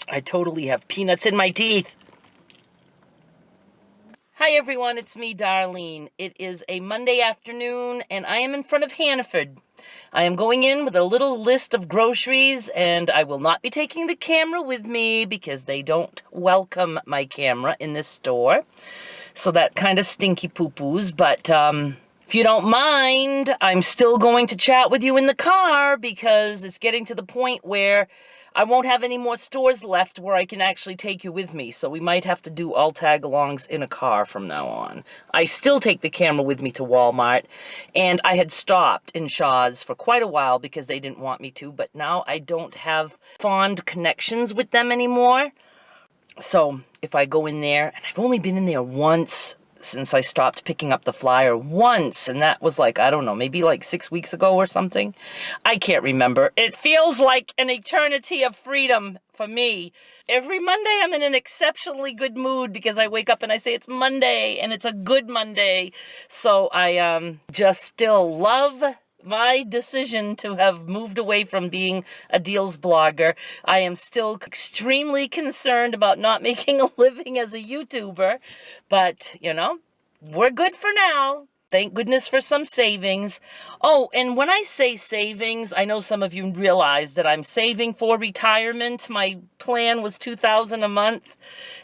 I totally have peanuts in my teeth. Hi everyone, it's me, Darlene. It is a Monday afternoon and I am in front of Hannaford. I am going in with a little list of groceries and I will not be taking the camera with me because they don't welcome my camera in this store. So that kind of stinky poo-poos, but if you don't mind, I'm still going to chat with you in the car because it's getting to the point where I won't have any more stores left where I can actually take you with me. So we might have to do all tag-alongs in a car from now on. I still take the camera with me to Walmart, and I had stopped in Shaw's for quite a while because they didn't want me to, but now I don't have fond connections with them anymore. So if I go in there, and I've only been in there once since I stopped picking up the flyer once, and that was like, I don't know, maybe like 6 weeks ago or something. I can't remember. It feels like an eternity of freedom for me. Every Monday I'm in an exceptionally good mood because I wake up and I say it's Monday and it's a good Monday. So I just still love my decision to have moved away from being a deals blogger. I am still extremely concerned about not making a living as a YouTuber, but you know, we're good for now. Thank goodness for some savings. Oh, and when I say savings, I know some of you realize that I'm saving for retirement. My plan was $2,000 a month,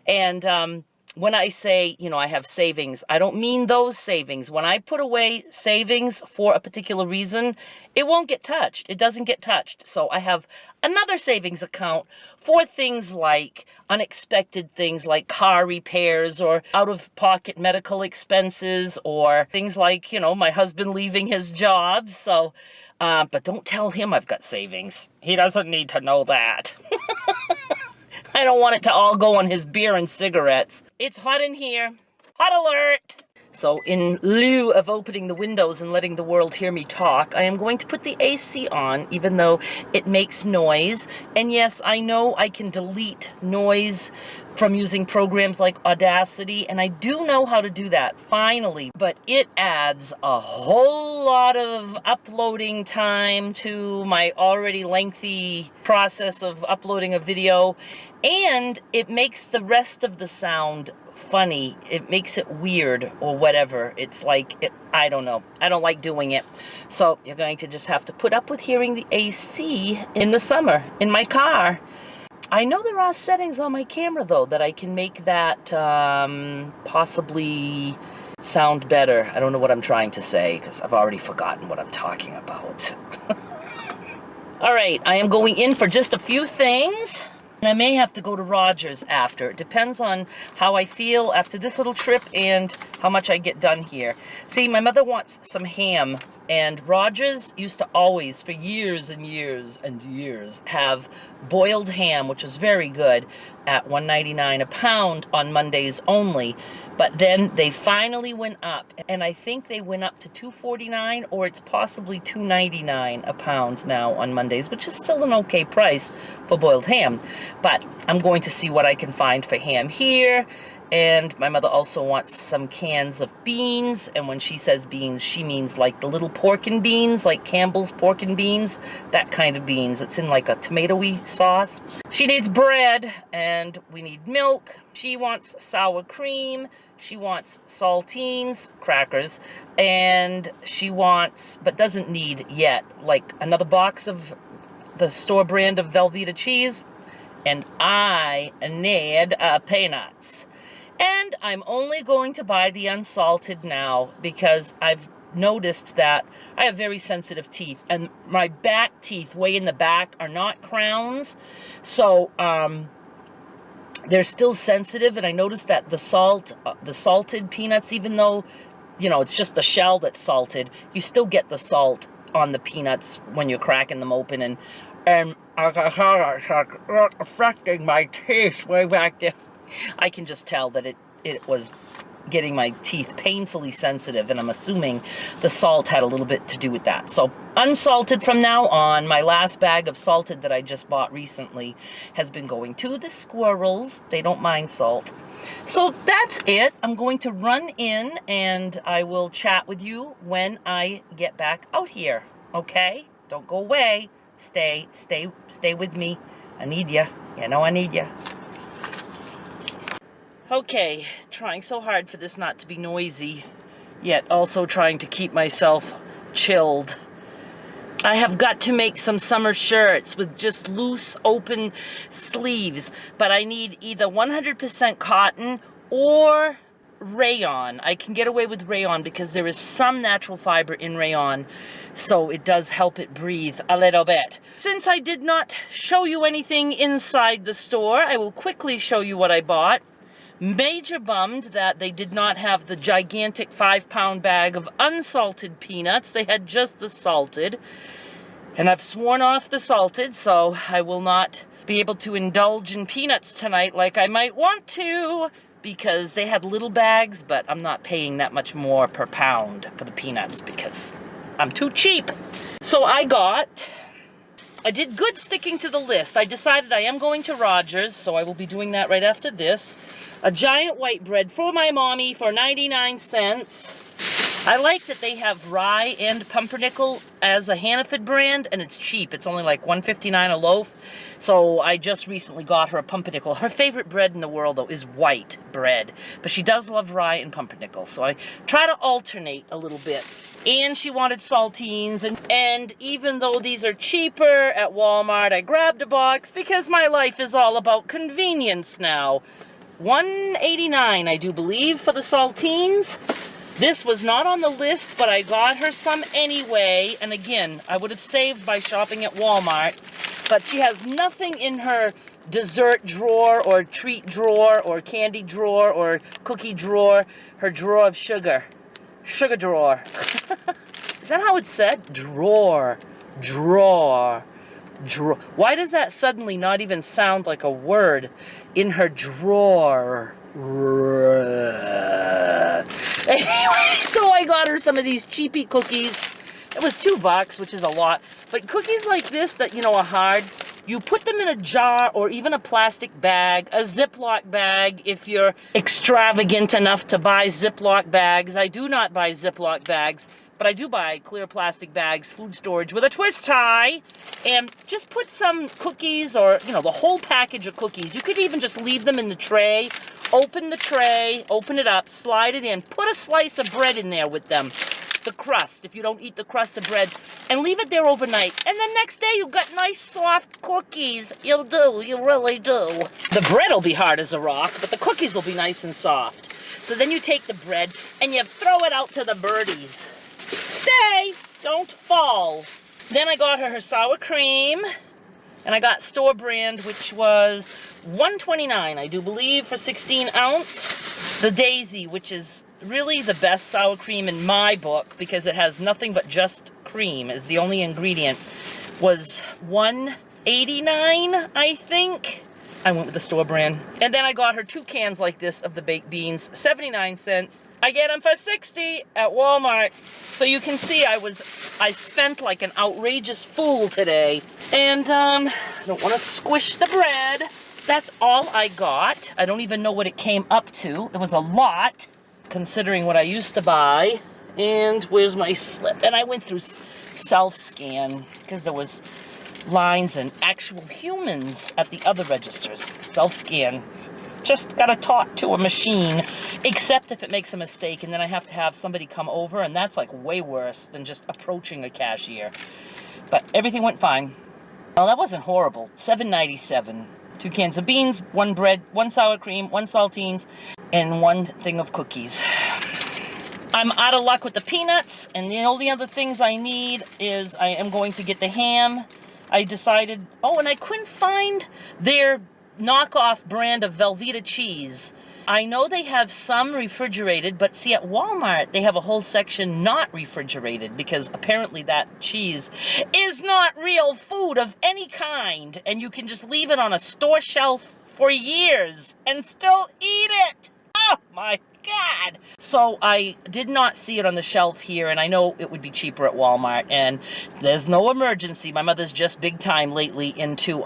and when I say, you know, I have savings, I don't mean those savings. When I put away savings for a particular reason, it won't get touched. It doesn't get touched. So I have another savings account for things like unexpected things like car repairs or out-of-pocket medical expenses or things like, you know, my husband leaving his job. So, but don't tell him I've got savings. He doesn't need to know that. I don't want it to all go on his beer and cigarettes. It's hot in here. Hot alert! So in lieu of opening the windows and letting the world hear me talk, I am going to put the AC on, even though it makes noise. And yes, I know I can delete noise from using programs like Audacity, and I do know how to do that, finally. But it adds a whole lot of uploading time to my already lengthy process of uploading a video, and it makes the rest of the sound funny. It makes it weird or whatever. It's like, I don't know. I don't like doing it. So you're going to just have to put up with hearing the AC in the summer in my car. I know there are settings on my camera though that I can make that possibly sound better. I don't know what I'm trying to say because I've already forgotten what I'm talking about. All right, I am going in for just a few things. And I may have to go to Rogers after. It depends on how I feel after this little trip and how much I get done here. See, my mother wants some ham, and Rogers used to always, for years and years and years, have boiled ham, which was very good, at $1.99 a pound on Mondays only. But then they finally went up, and I think they went up to $2.49, or it's possibly $2.99 a pound now on Mondays, which is still an okay price for boiled ham. But I'm going to see what I can find for ham here. And my mother also wants some cans of beans. And when she says beans, she means like the little pork and beans, like Campbell's pork and beans, that kind of beans. It's in like a tomatoey sauce. She needs bread, and we need milk. She wants sour cream. She wants saltines, crackers, and she wants, but doesn't need yet, like another box of the store brand of Velveeta cheese. And I need peanuts. And I'm only going to buy the unsalted now because I've noticed that I have very sensitive teeth, and my back teeth way in the back are not crowns. So they're still sensitive, and I noticed that the salted peanuts, even though, you know, it's just the shell that's salted, you still get the salt on the peanuts when you're cracking them open, and I can tell it's affecting my teeth way back there. I can just tell that it was getting my teeth painfully sensitive, and I'm assuming the salt had a little bit to do with that. So unsalted from now on. My last bag of salted that I just bought recently has been going to the squirrels. They don't mind salt. So that's it. I'm going to run in, and I will chat with you when I get back out here. Okay? Don't go away. Stay with me. I need ya. You know I need you. Okay, trying so hard for this not to be noisy, yet also trying to keep myself chilled. I have got to make some summer shirts with just loose, open sleeves, but I need either 100% cotton or rayon. I can get away with rayon because there is some natural fiber in rayon, so it does help it breathe a little bit. Since I did not show you anything inside the store, I will quickly show you what I bought. Major bummed that they did not have the gigantic 5-pound bag of unsalted peanuts. They had just the salted. And I've sworn off the salted, so I will not be able to indulge in peanuts tonight like I might want to, because they had little bags, but I'm not paying that much more per pound for the peanuts because I'm too cheap. So I did good sticking to the list. I decided I am going to Rogers, so I will be doing that right after this. A giant white bread for my mommy for 99 cents. I like that they have rye and pumpernickel as a Hannaford brand, and it's cheap. It's only like $1.59 a loaf. So I just recently got her a pumpernickel. Her favorite bread in the world, though, is white bread. But she does love rye and pumpernickel, so I try to alternate a little bit. And she wanted saltines, and even though these are cheaper at Walmart, I grabbed a box because my life is all about convenience now. $1.89, I do believe, for the saltines. This was not on the list, but I got her some anyway. And again, I would have saved by shopping at Walmart, but she has nothing in her dessert drawer or treat drawer or candy drawer or cookie drawer. Her drawer of sugar. Sugar drawer. Is that how it's said? Drawer. Drawer. Drawer. Why does that suddenly not even sound like a word? In her drawer. Anyway, so I got her some of these cheapy cookies. It was $2, which is a lot. But cookies like this that, you know, are hard, you put them in a jar or even a plastic bag, a Ziploc bag if you're extravagant enough to buy Ziploc bags. I do not buy Ziploc bags, but I do buy clear plastic bags, food storage with a twist tie, and just put some cookies or, you know, the whole package of cookies. You could even just leave them in the tray, open the tray, open it up, slide it in, put a slice of bread in there with them, the crust, if you don't eat the crust of bread, and leave it there overnight. And then next day you've got nice soft cookies. You do, you really do. The bread will be hard as a rock, but the cookies will be nice and soft. So then you take the bread and you throw it out to the birdies. Stay, don't fall. Then I got her sour cream, and I got store brand, which was $1.29, I do believe, for 16 ounce. The Daisy, which is really the best sour cream in my book because it has nothing but just cream is the only ingredient, was $1.89, I think. I went with the store brand. And then I got her 2 cans like this of the baked beans, 79 cents. I get them for 60 at Walmart. So you can see I spent like an outrageous fool today. And I don't want to squish the bread. That's all I got. I don't even know what it came up to. It was a lot, considering what I used to buy. And where's my slip? And I went through self-scan because there was lines and actual humans at the other registers. Self-scan. Just gotta talk to a machine, except if it makes a mistake, and then I have to have somebody come over, and that's like way worse than just approaching a cashier. But everything went fine. Well, that wasn't horrible. $7.97. 2 cans of beans, 1 bread, 1 sour cream, 1 saltines, and 1 thing of cookies. I'm out of luck with the peanuts, and the only other things I need is I am going to get the ham. I decided, oh, and I couldn't find their knockoff brand of Velveeta cheese. I know they have some refrigerated, but see, at Walmart, they have a whole section not refrigerated because apparently that cheese is not real food of any kind, and you can just leave it on a store shelf for years and still eat it. Oh my God. So I did not see it on the shelf here, and I know it would be cheaper at Walmart, and there's no emergency. My mother's just big time lately into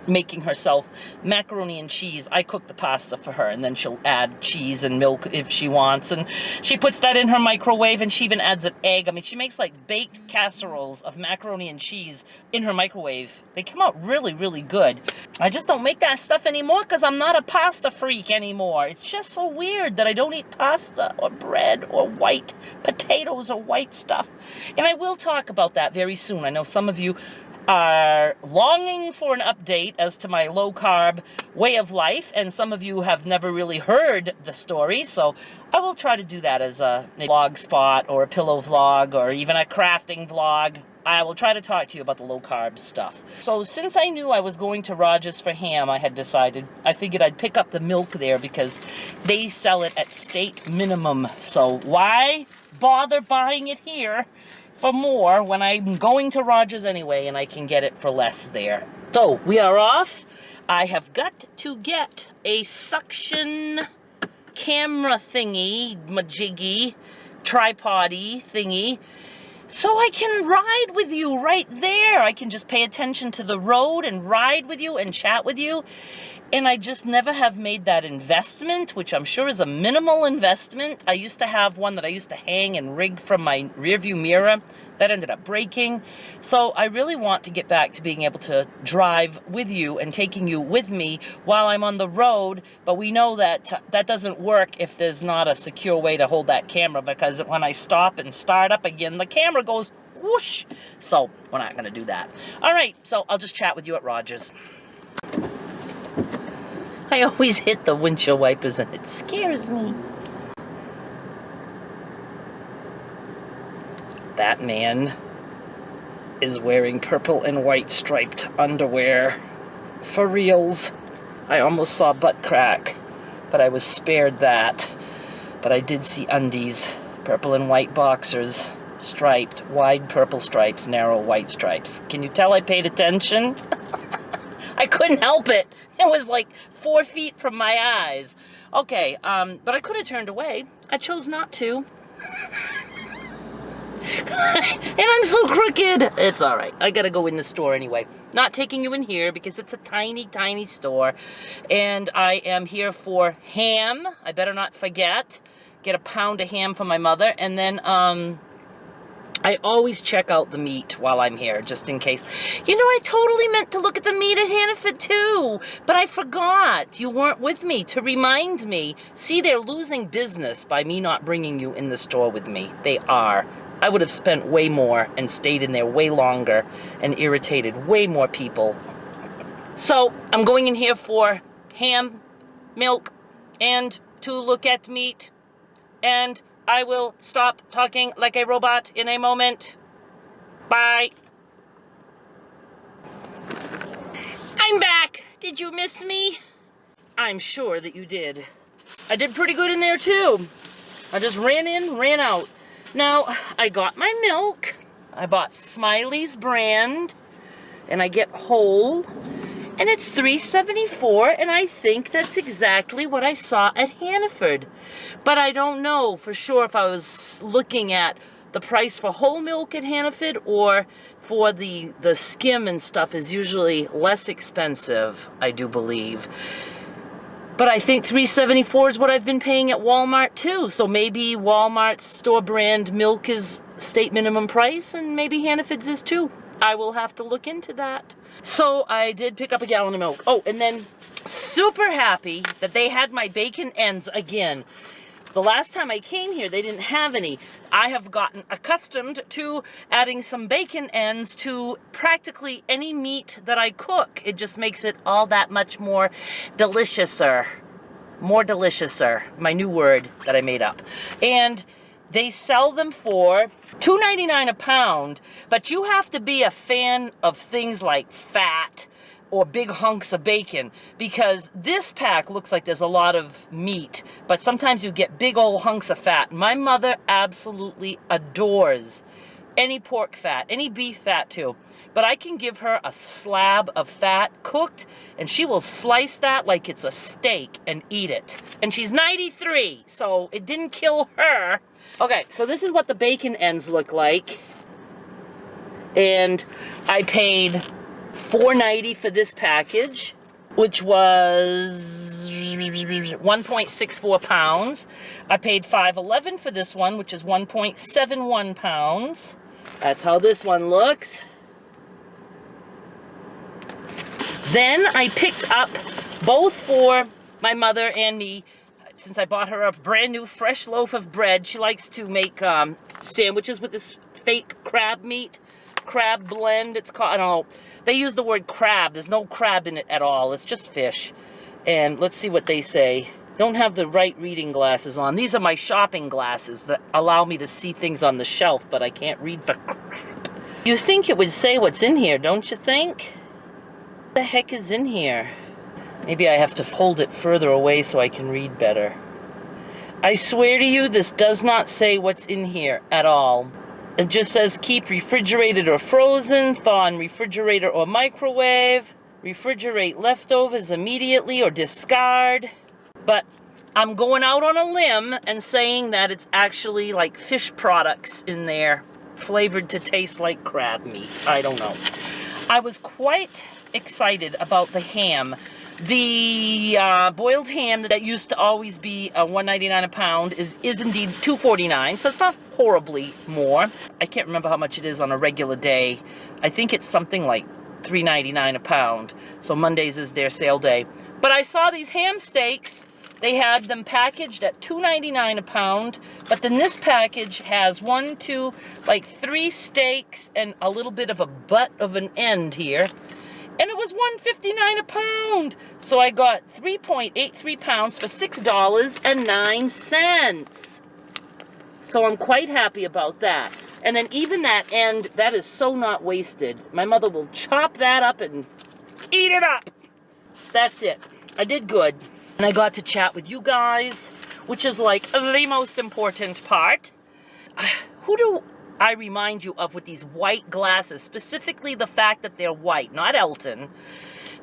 making herself macaroni and cheese. I cook the pasta for her, and then she'll add cheese and milk if she wants, and she puts that in her microwave, and she even adds an egg. I mean, she makes like baked casseroles of macaroni and cheese in her microwave. They come out really, really good. I just don't make that stuff anymore because I'm not a pasta freak anymore. It's just so weird that I don't eat pasta or bread or white potatoes or white stuff. And I will talk about that very soon. I know some of you are longing for an update as to my low-carb way of life, and some of you have never really heard the story, so I will try to do that as a vlog spot or a pillow vlog or even a crafting vlog. I will try to talk to you about the low-carb stuff. So since I knew I was going to Rogers for ham, I figured I'd pick up the milk there because they sell it at state minimum. So why bother buying it here for more when I'm going to Rogers anyway and I can get it for less there? So we are off. I have got to get a suction camera thingy, majiggy, tripod-y thingy, so I can ride with you right there. I can just pay attention to the road and ride with you and chat with you. And I just never have made that investment, which I'm sure is a minimal investment. I used to have one that I used to hang and rig from my rearview mirror. That ended up breaking. So I really want to get back to being able to drive with you and taking you with me while I'm on the road. But we know that that doesn't work if there's not a secure way to hold that camera, because when I stop and start up again, the camera goes whoosh. So we're not going to do that. All right, so I'll just chat with you at Rogers. I always hit the windshield wipers and it scares me. That man is wearing purple and white striped underwear. For reals. I almost saw butt crack, but I was spared that. But I did see undies. Purple and white boxers. Striped. Wide purple stripes, narrow white stripes. Can you tell I paid attention? I couldn't help it. It was like 4 feet from my eyes. Okay, but I could have turned away. I chose not to. And I'm so crooked. It's all right. I gotta go in the store anyway. Not taking you in here because it's a tiny, tiny store. And I am here for ham. I better not forget. Get a pound of ham for my mother. And then, I always check out the meat while I'm here, just in case. You know, I totally meant to look at the meat at Hannaford too, but I forgot. You weren't with me to remind me. See, they're losing business by me not bringing you in the store with me. They are. I would have spent way more and stayed in there way longer and irritated way more people. So, I'm going in here for ham, milk, and to look at meat, and I will stop talking like a robot in a moment. Bye. I'm back. Did you miss me? I'm sure that you did. I did pretty good in there too. I just ran in, ran out. Now, I got my milk. I bought Smiley's brand, and I get whole. And it's $3.74, and I think that's exactly what I saw at Hannaford. But I don't know for sure if I was looking at the price for whole milk at Hannaford or for the skim and stuff is usually less expensive, I do believe. But I think $3.74 is what I've been paying at Walmart too. So maybe Walmart's store brand milk is state minimum price, and maybe Hannaford's is too. I will have to look into that. So I did pick up a gallon of milk. Oh, and then super happy that they had my bacon ends again. The last time I came here, they didn't have any. I have gotten accustomed to adding some bacon ends to practically any meat that I cook. It just makes it all that much more deliciouser. More deliciouser. My new word that I made up. And they sell them for $2.99 a pound, but you have to be a fan of things like fat or big hunks of bacon, because this pack looks like there's a lot of meat, but sometimes you get big old hunks of fat. My mother absolutely adores any pork fat, any beef fat too. But I can give her a slab of fat cooked, and she will slice that like it's a steak and eat it. And she's 93, so it didn't kill her. Okay, so this is what the bacon ends look like. And I paid $4.90 for this package, which was 1.64 pounds. I paid $5.11 for this one, which is 1.71 pounds. That's how this one looks. Then I picked up both for my mother and me, since I bought her a brand new fresh loaf of bread. She likes to make sandwiches with this fake crab meat, crab blend. It's called, I don't know. They use the word crab. There's no crab in it at all. It's just fish. And let's see what they say. Don't have the right reading glasses on. These are my shopping glasses that allow me to see things on the shelf, but I can't read for crap. You think it would say what's in here, don't you think? What the heck is in here? Maybe I have to hold it further away so I can read better. I swear to you, this does not say what's in here at all. It just says keep refrigerated or frozen, thaw in refrigerator or microwave, refrigerate leftovers immediately or discard. But I'm going out on a limb and saying that it's actually like fish products in there, flavored to taste like crab meat. I don't know. I was quite excited about the ham. The boiled ham that used to always be $1.99 a pound is indeed $2.49, so it's not horribly more. I can't remember how much it is on a regular day. I think it's something like $3.99 a pound, so Mondays is their sale day. But I saw these ham steaks. They had them packaged at $2.99 a pound, but then this package has 3 steaks and a little bit of a butt of an end here. And it was $1.59 a pound. So I got 3.83 pounds for $6.09. So I'm quite happy about that. And then even that end, that is so not wasted. My mother will chop that up and eat it up. That's it. I did good. And I got to chat with you guys, which is like the most important part. Who do I remind you of with these white glasses, specifically the fact that they're white, not Elton.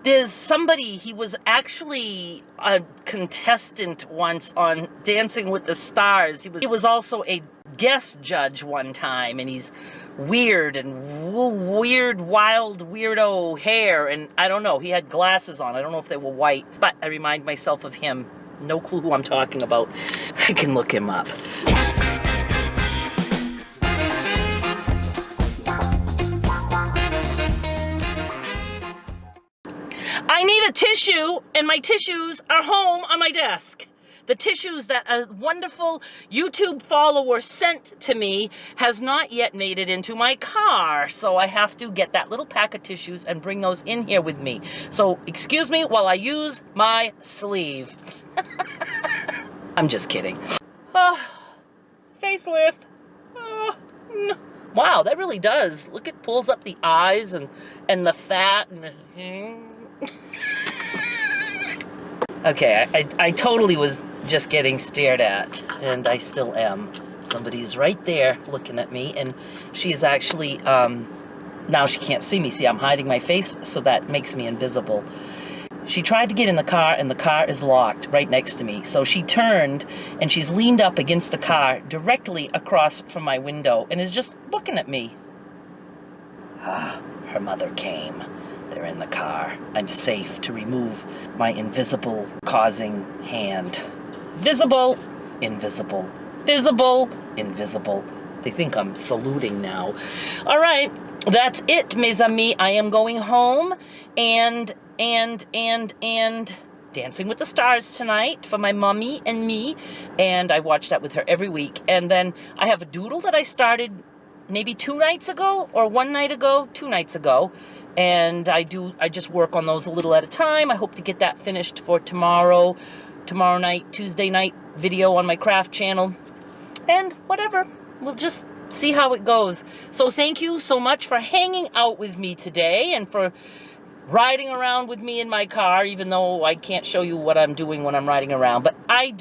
There's somebody, he was actually a contestant once on Dancing with the Stars. He was also a guest judge one time, and he's weird and weird, wild, weirdo hair, and I don't know, he had glasses on. I don't know if they were white, but I remind myself of him. No clue who I'm talking about. I can look him up. I need a tissue, and my tissues are home on my desk. The tissues that a wonderful YouTube follower sent to me has not yet made it into my car, so I have to get that little pack of tissues and bring those in here with me. So excuse me while I use my sleeve. I'm just kidding. Facelift. No. Wow, that really does. Look, it pulls up the eyes and the fat and the... Okay, I totally was just getting stared at, and I still am. Somebody's right there looking at me, and she is actually, now she can't see me. See, I'm hiding my face, so that makes me invisible. She tried to get in the car, and the car is locked right next to me. So she turned, and she's leaned up against the car directly across from my window, and is just looking at me. Her mother came. They're in the car. I'm safe to remove my invisible causing hand. Visible, invisible, visible, invisible. They think I'm saluting now. All right, that's it, mes amis. I am going home and Dancing with the Stars tonight for my mommy and me, and I watch that with her every week. And then I have a doodle that I started maybe 2 nights ago, or 1 night ago, 2 nights ago. And I just work on those a little at a time. I hope to get that finished for tomorrow night, Tuesday night video on my craft channel. And whatever, we'll just see how it goes. So thank you so much for hanging out with me today and for riding around with me in my car, even though I can't show you what I'm doing when I'm riding around. But I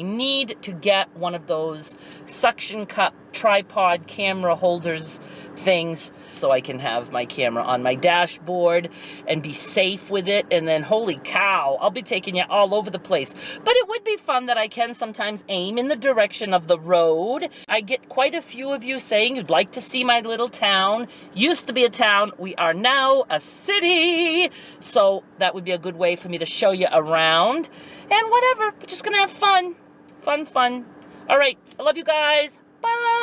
need to get one of those suction cup tripod camera holders things so I can have my camera on my dashboard and be safe with it. And then, holy cow, I'll be taking you all over the place. But it would be fun that I can sometimes aim in the direction of the road. I get quite a few of you saying you'd like to see my little town. Used to be a town. We are now a city. So that would be a good way for me to show you around. And whatever, we're just gonna have fun. Fun. All right, I love you guys. Bye.